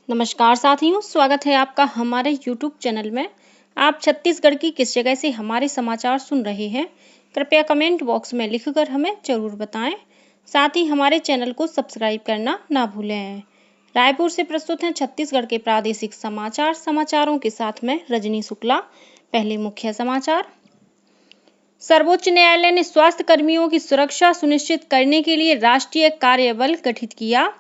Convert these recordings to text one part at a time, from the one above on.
नमस्कार साथियों, स्वागत है आपका हमारे YouTube चैनल में। आप छत्तीसगढ़ की किस जगह से हमारे समाचार सुन रहे हैं? कृपया कमेंट बॉक्स में लिखकर हमें ज़रूर बताएं। साथ ही हमारे चैनल को सब्सक्राइब करना ना भूलें। रायपुर से प्रस्तुत हैं छत्तीसगढ़ के प्रादेशिक समाचार। समाचारों के साथ में रजनी शुक्ला। पहले मुख्य समाचार। सर्वोच्च न्यायालय ने स्वास्थ्य कर्मियों की सुरक्षा सुनिश्चित करने के लिए राष्ट्रीय कार्यबल गठित किया।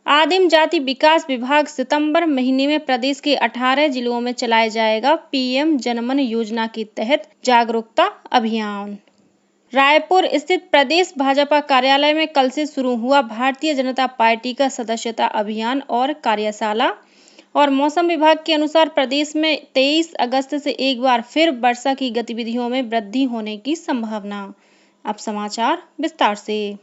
आदिम जाति विकास विभाग सितंबर महीने में प्रदेश के 18 जिलों में चलाया जाएगा पीएम जनमन योजना के तहत जागरूकता अभियान। रायपुर स्थित प्रदेश भाजपा कार्यालय में कल से शुरू हुआ भारतीय जनता पार्टी का सदस्यता अभियान और कार्यशाला। और मौसम विभाग के अनुसार प्रदेश में 23 अगस्त से एक बार फिर वर्षा की गतिविधियों में वृद्धि होने की संभावना। अब समाचार विस्तार से।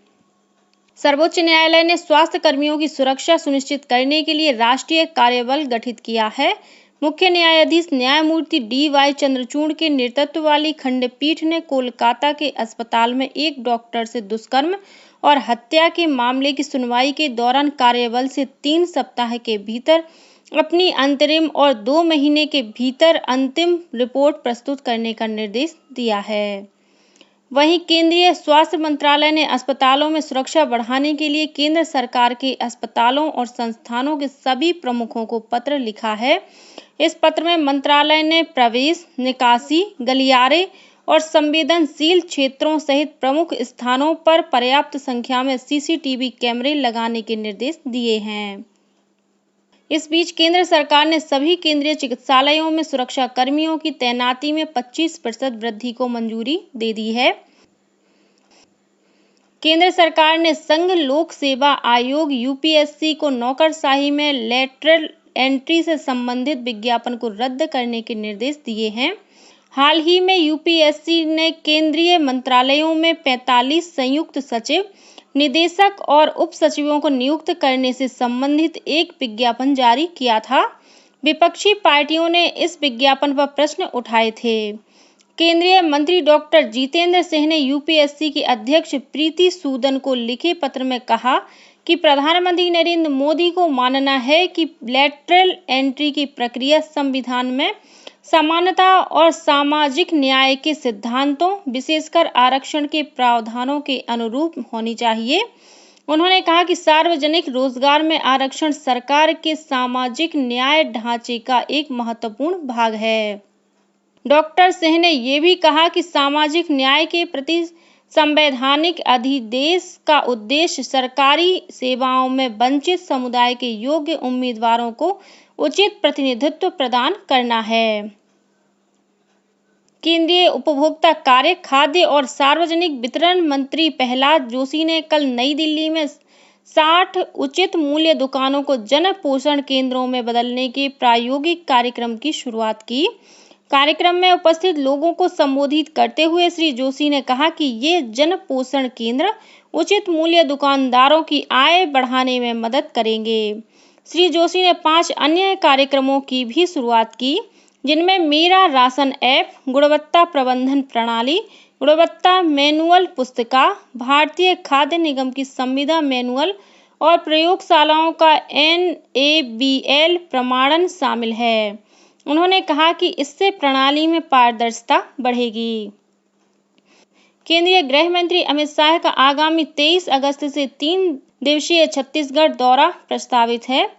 सर्वोच्च न्यायालय ने स्वास्थ्य कर्मियों की सुरक्षा सुनिश्चित करने के लिए राष्ट्रीय कार्यबल गठित किया है। मुख्य न्यायाधीश न्यायमूर्ति डी.वाई. चंद्रचूड़ के नेतृत्व वाली खंडपीठ ने कोलकाता के अस्पताल में एक डॉक्टर से दुष्कर्म और हत्या के मामले की सुनवाई के दौरान कार्यबल से 3 सप्ताह के भीतर अपनी अंतरिम और 2 महीने के भीतर अंतिम रिपोर्ट प्रस्तुत करने का निर्देश दिया है। वहीं केंद्रीय स्वास्थ्य मंत्रालय ने अस्पतालों में सुरक्षा बढ़ाने के लिए केंद्र सरकार के अस्पतालों और संस्थानों के सभी प्रमुखों को पत्र लिखा है। इस पत्र में मंत्रालय ने प्रवेश, निकासी, गलियारे और संवेदनशील क्षेत्रों सहित प्रमुख स्थानों पर पर्याप्त संख्या में सीसीटीवी कैमरे लगाने के निर्देश दिए हैं। इस बीच केंद्र सरकार ने सभी केंद्रीय चिकित्सालयों में सुरक्षा कर्मियों की तैनाती में 25% वृद्धि को मंजूरी दे दी है। केंद्र सरकार ने संघ लोक सेवा आयोग यूपीएससी को नौकरशाही में लेटरल एंट्री से संबंधित विज्ञापन को रद्द करने के निर्देश दिए हैं। हाल ही में यूपीएससी ने केंद्रीय मंत्रालयों में 45 संयुक्त सचिव, निदेशक और उप सचिवों को नियुक्त करने से संबंधित एक विज्ञापन जारी किया था। विपक्षी पार्टियों ने इस विज्ञापन पर प्रश्न उठाए थे। केंद्रीय मंत्री डॉक्टर जितेंद्र सिंह ने यूपीएससी की अध्यक्ष प्रीति सूदन को लिखे पत्र में कहा कि प्रधानमंत्री नरेंद्र मोदी को मानना है कि लेटरल एंट्री की प्रक्रिया संविधान में समानता और सामाजिक न्याय के सिद्धांतों, विशेषकर आरक्षण के प्रावधानों के अनुरूप होनी चाहिए। उन्होंने कहा कि सार्वजनिक रोजगार में आरक्षण सरकार के सामाजिक न्याय ढांचे का एक महत्वपूर्ण भाग है। डॉक्टर सिंह ने ये भी कहा कि सामाजिक न्याय के प्रति संवैधानिक अध्यादेश का उद्देश्य सरकारी सेवाओं में वंचित समुदाय के योग्य उम्मीदवारों को उचित प्रतिनिधित्व प्रदान करना है। केंद्रीय उपभोक्ता कार्य, खाद्य और सार्वजनिक वितरण मंत्री प्रहलाद जोशी ने कल नई दिल्ली में 60 उचित मूल्य दुकानों को जन पोषण केंद्रों में बदलने के प्रायोगिक कार्यक्रम की शुरुआत की। कार्यक्रम में उपस्थित लोगों को संबोधित करते हुए श्री जोशी ने कहा कि ये जन पोषण केंद्र उचित मूल्य दुकानदारों की आय बढ़ाने में मदद करेंगे। श्री जोशी ने 5 अन्य कार्यक्रमों की भी शुरुआत की, जिनमें मेरा राशन ऐप, गुणवत्ता प्रबंधन प्रणाली, गुणवत्ता मैनुअल पुस्तिका, भारतीय खाद्य निगम की संविदा मैनुअल और प्रयोगशालाओं का NABL प्रमाणन शामिल है। उन्होंने कहा कि इससे प्रणाली में पारदर्शिता बढ़ेगी। केंद्रीय गृह मंत्री अमित शाह का आगामी 23 अगस्त से 3 दिवसीय छत्तीसगढ़ दौरा प्रस्तावित है।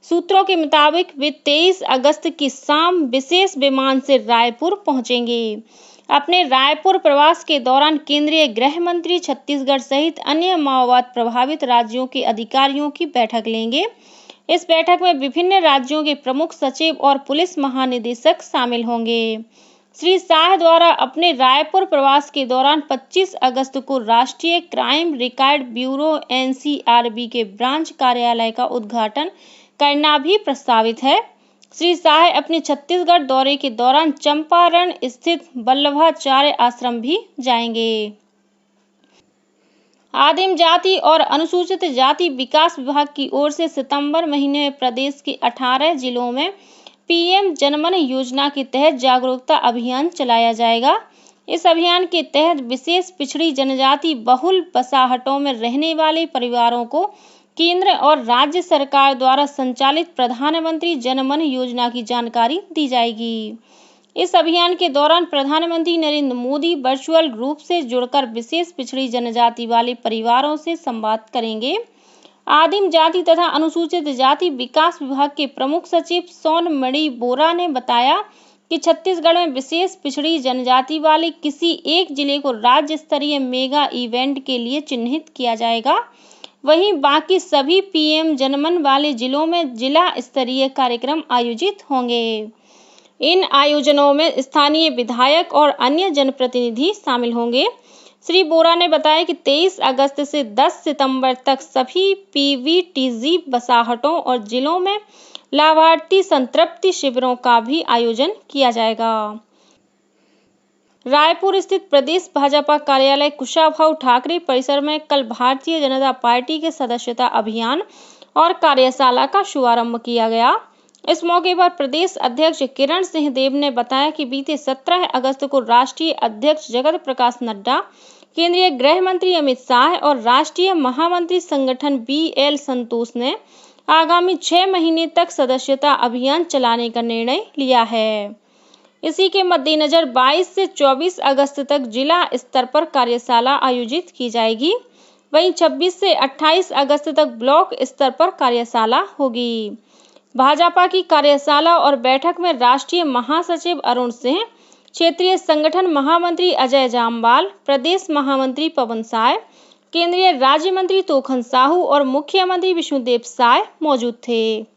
सूत्रों के मुताबिक वे 23 अगस्त की शाम विशेष विमान से रायपुर पहुंचेंगे। अपने रायपुर प्रवास के दौरान केंद्रीय गृह मंत्री छत्तीसगढ़ सहित अन्य माओवाद प्रभावित राज्यों के अधिकारियों की बैठक लेंगे। इस बैठक में विभिन्न राज्यों के प्रमुख सचिव और पुलिस महानिदेशक शामिल होंगे। श्री शाह द्वारा अपने रायपुर प्रवास के दौरान 25 अगस्त को राष्ट्रीय क्राइम रिकॉर्ड ब्यूरो NCRB के ब्रांच कार्यालय का उद्घाटन करना भी प्रस्तावित है। श्री शाह अपने छत्तीसगढ़ दौरे के दौरान चंपारण स्थित वल्लभाचार्य आश्रम भी जाएंगे। आदिम जाति और अनुसूचित जाति विकास विभाग की ओर से सितंबर महीने में प्रदेश के 18 जिलों में पीएम जनमन योजना के तहत जागरूकता अभियान चलाया जाएगा। इस अभियान के तहत विशेष पिछड़ी जनजाति बहुल बसाहटों में रहने वाले परिवारों को केंद्र और राज्य सरकार द्वारा संचालित प्रधानमंत्री जनमन योजना की जानकारी दी जाएगी। इस अभियान के दौरान प्रधानमंत्री नरेंद्र मोदी वर्चुअल रूप से जुड़कर विशेष पिछड़ी जनजाति वाले परिवारों से संवाद करेंगे। आदिम जाति तथा अनुसूचित जाति विकास विभाग के प्रमुख सचिव सोनमणि बोरा ने बताया कि छत्तीसगढ़ में विशेष पिछड़ी जनजाति वाले किसी एक जिले को राज्य स्तरीय मेगा इवेंट के लिए चिन्हित किया जाएगा। वहीं बाकी सभी पीएम जनमन वाले जिलों में जिला स्तरीय कार्यक्रम आयोजित होंगे। इन आयोजनों में स्थानीय विधायक और अन्य जनप्रतिनिधि शामिल होंगे। श्री बोरा ने बताया कि 23 अगस्त से 10 सितंबर तक सभी पीवीटीजी बसाहटों और जिलों में लाभार्थी संतृप्ति शिविरों का भी आयोजन किया जाएगा। रायपुर स्थित प्रदेश भाजपा कार्यालय कुशाभाऊ ठाकरे परिसर में कल भारतीय जनता पार्टी के सदस्यता अभियान और कार्यशाला का शुभारंभ किया गया। इस मौके पर प्रदेश अध्यक्ष किरण सिंह देव ने बताया कि बीते 17 अगस्त को राष्ट्रीय अध्यक्ष जगत प्रकाश नड्डा, केंद्रीय गृह मंत्री अमित शाह और राष्ट्रीय महामंत्री संगठन बीएल संतोष ने आगामी 6 महीने तक सदस्यता अभियान चलाने का निर्णय लिया है। इसी के मद्देनजर 22 से 24 अगस्त तक जिला स्तर पर कार्यशाला आयोजित की जाएगी। वहीं 26 से 28 अगस्त तक ब्लॉक स्तर पर कार्यशाला होगी। भाजपा की कार्यशाला और बैठक में राष्ट्रीय महासचिव अरुण सिंह, क्षेत्रीय संगठन महामंत्री अजय जामवाल, प्रदेश महामंत्री पवन साय, केंद्रीय राज्य मंत्री तोखन साहू और मुख्यमंत्री विष्णुदेव साय मौजूद थे।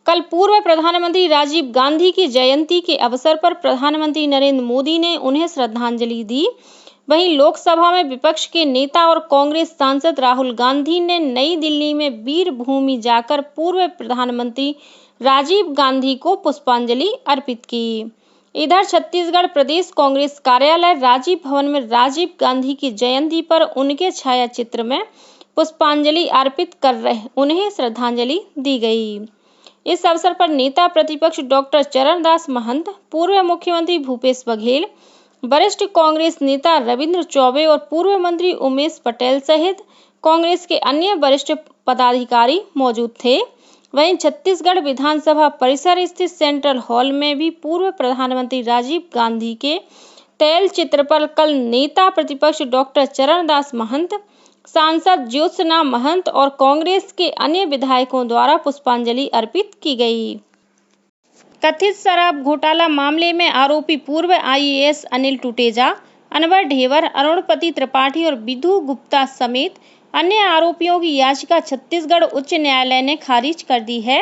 कल पूर्व प्रधानमंत्री राजीव गांधी की जयंती के अवसर पर प्रधानमंत्री नरेंद्र मोदी ने उन्हें श्रद्धांजलि दी। वहीं लोकसभा में विपक्ष के नेता और कांग्रेस सांसद राहुल गांधी ने नई दिल्ली में वीर भूमि जाकर पूर्व प्रधानमंत्री राजीव गांधी को पुष्पांजलि अर्पित की। इधर छत्तीसगढ़ प्रदेश कांग्रेस कार्यालय राजीव भवन में राजीव गांधी की जयंती पर उनके छायाचित्र में पुष्पांजलि अर्पित कर उन्हें श्रद्धांजलि दी गई। इस अवसर पर नेता प्रतिपक्ष डॉक्टर चरणदास महंत, पूर्व मुख्यमंत्री भूपेश बघेल, वरिष्ठ कांग्रेस नेता रविंद्र चौबे और पूर्व मंत्री उमेश पटेल सहित कांग्रेस के अन्य वरिष्ठ पदाधिकारी मौजूद थे। वहीं छत्तीसगढ़ विधानसभा परिसर स्थित सेंट्रल हॉल में भी पूर्व प्रधानमंत्री राजीव गांधी के तैल चित्र पर कल नेता प्रतिपक्ष डॉक्टर चरणदास महंत, सांसद ज्योत्सना महंत और कांग्रेस के अन्य विधायकों द्वारा पुष्पांजलि अर्पित की गई। कथित शराब घोटाला मामले में आरोपी पूर्व आईएएस अनिल टुटेजा, अनवर ढेबर, अरुणपति त्रिपाठी और विधु गुप्ता समेत अन्य आरोपियों की याचिका छत्तीसगढ़ उच्च न्यायालय ने खारिज कर दी है।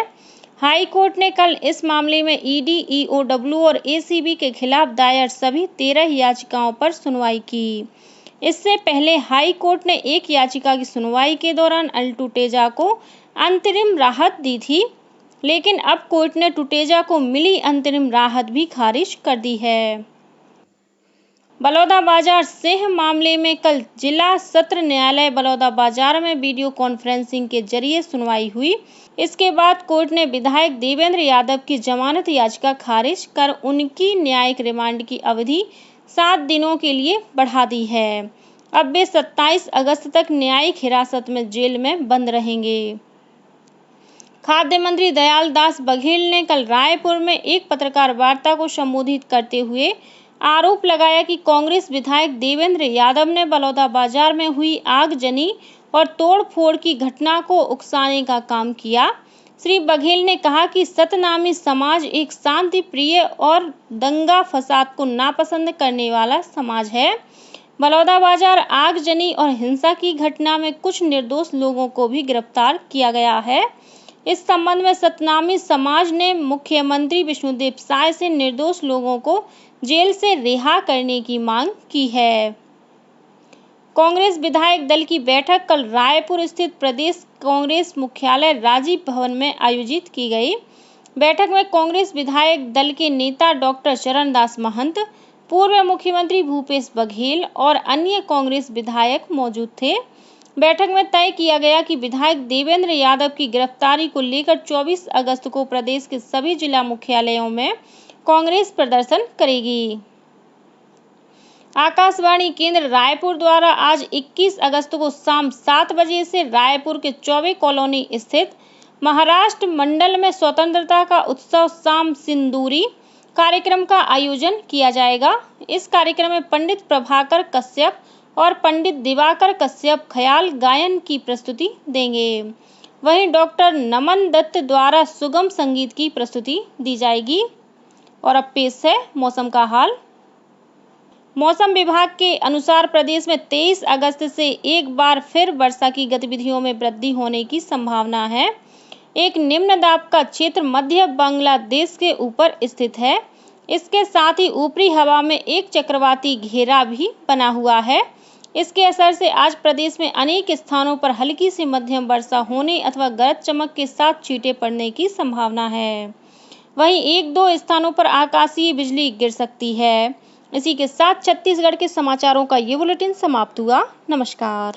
हाई कोर्ट ने कल इस मामले में ईडी, ईओडब्ल्यू और एसीबी के खिलाफ दायर सभी 13 याचिकाओं पर सुनवाई की। इससे पहले हाई कोर्ट ने एक याचिका की सुनवाई के दौरान अनिल टुटेजा को अंतरिम राहत दी थी, लेकिन अब कोर्ट ने टुटेजा को मिली अंतरिम राहत भी खारिज कर दी है। बलौदाबाजार सिंह मामले में कल जिला सत्र न्यायालय बलौदाबाजार में वीडियो कॉन्फ्रेंसिंग के जरिए सुनवाई हुई। इसके बाद कोर्ट ने विधायक देवेंद्र यादव की जमानत याचिका खारिज कर उनकी न्यायिक रिमांड की अवधि 7 दिनों के लिए बढ़ा दी है। अब वे 27 अगस्त तक न्यायिक हिरासत में जेल में बंद रहेंगे। खाद्य मंत्री दयाल दास बघेल ने कल रायपुर में एक पत्रकार वार्ता को संबोधित करते हुए आरोप लगाया कि कांग्रेस विधायक देवेंद्र यादव ने बलौदाबाजार में हुई आगजनी और तोड़फोड़ की घटना को उकसाने का काम किया। श्री बघेल ने कहा कि सतनामी समाज एक शांति प्रिय और दंगा फसाद को नापसंद करने वाला समाज है। बलौदाबाजार आगजनी और हिंसा की घटना में कुछ निर्दोष लोगों को भी गिरफ्तार किया गया है। इस संबंध में सतनामी समाज ने मुख्यमंत्री विष्णुदेव साय से निर्दोष लोगों को जेल से रिहा करने की मांग की है। कांग्रेस विधायक दल की बैठक कल रायपुर स्थित प्रदेश कांग्रेस मुख्यालय राजीव भवन में आयोजित की गई। बैठक में कांग्रेस विधायक दल के नेता डॉक्टर चरणदास महंत, पूर्व मुख्यमंत्री भूपेश बघेल और अन्य कांग्रेस विधायक मौजूद थे। बैठक में तय किया गया कि विधायक देवेंद्र यादव की गिरफ्तारी को लेकर 24 अगस्त को प्रदेश के सभी जिला मुख्यालयों में कांग्रेस प्रदर्शन करेगी। आकाशवाणी केंद्र रायपुर द्वारा आज 21 अगस्त को शाम 7 बजे से रायपुर के चौबे कॉलोनी स्थित महाराष्ट्र मंडल में स्वतंत्रता का उत्सव शाम सिंदूरी कार्यक्रम का आयोजन किया जाएगा। इस कार्यक्रम में पंडित प्रभाकर कश्यप और पंडित दिवाकर कश्यप ख्याल गायन की प्रस्तुति देंगे। वहीं डॉक्टर नमन दत्त द्वारा सुगम संगीत की प्रस्तुति दी जाएगी। और अब पेश है मौसम का हाल। मौसम विभाग के अनुसार प्रदेश में 23 अगस्त से एक बार फिर वर्षा की गतिविधियों में वृद्धि होने की संभावना है। एक निम्न दाब का क्षेत्र मध्य बांग्लादेश के ऊपर स्थित है। इसके साथ ही ऊपरी हवा में एक चक्रवाती घेरा भी बना हुआ है। इसके असर से आज प्रदेश में अनेक स्थानों पर हल्की से मध्यम वर्षा होने अथवा गरज चमक के साथ छींटे पड़ने की संभावना है। वहीं 1-2 स्थानों पर आकाशीय बिजली गिर सकती है। इसी के साथ छत्तीसगढ़ के समाचारों का ये बुलेटिन समाप्त हुआ। नमस्कार।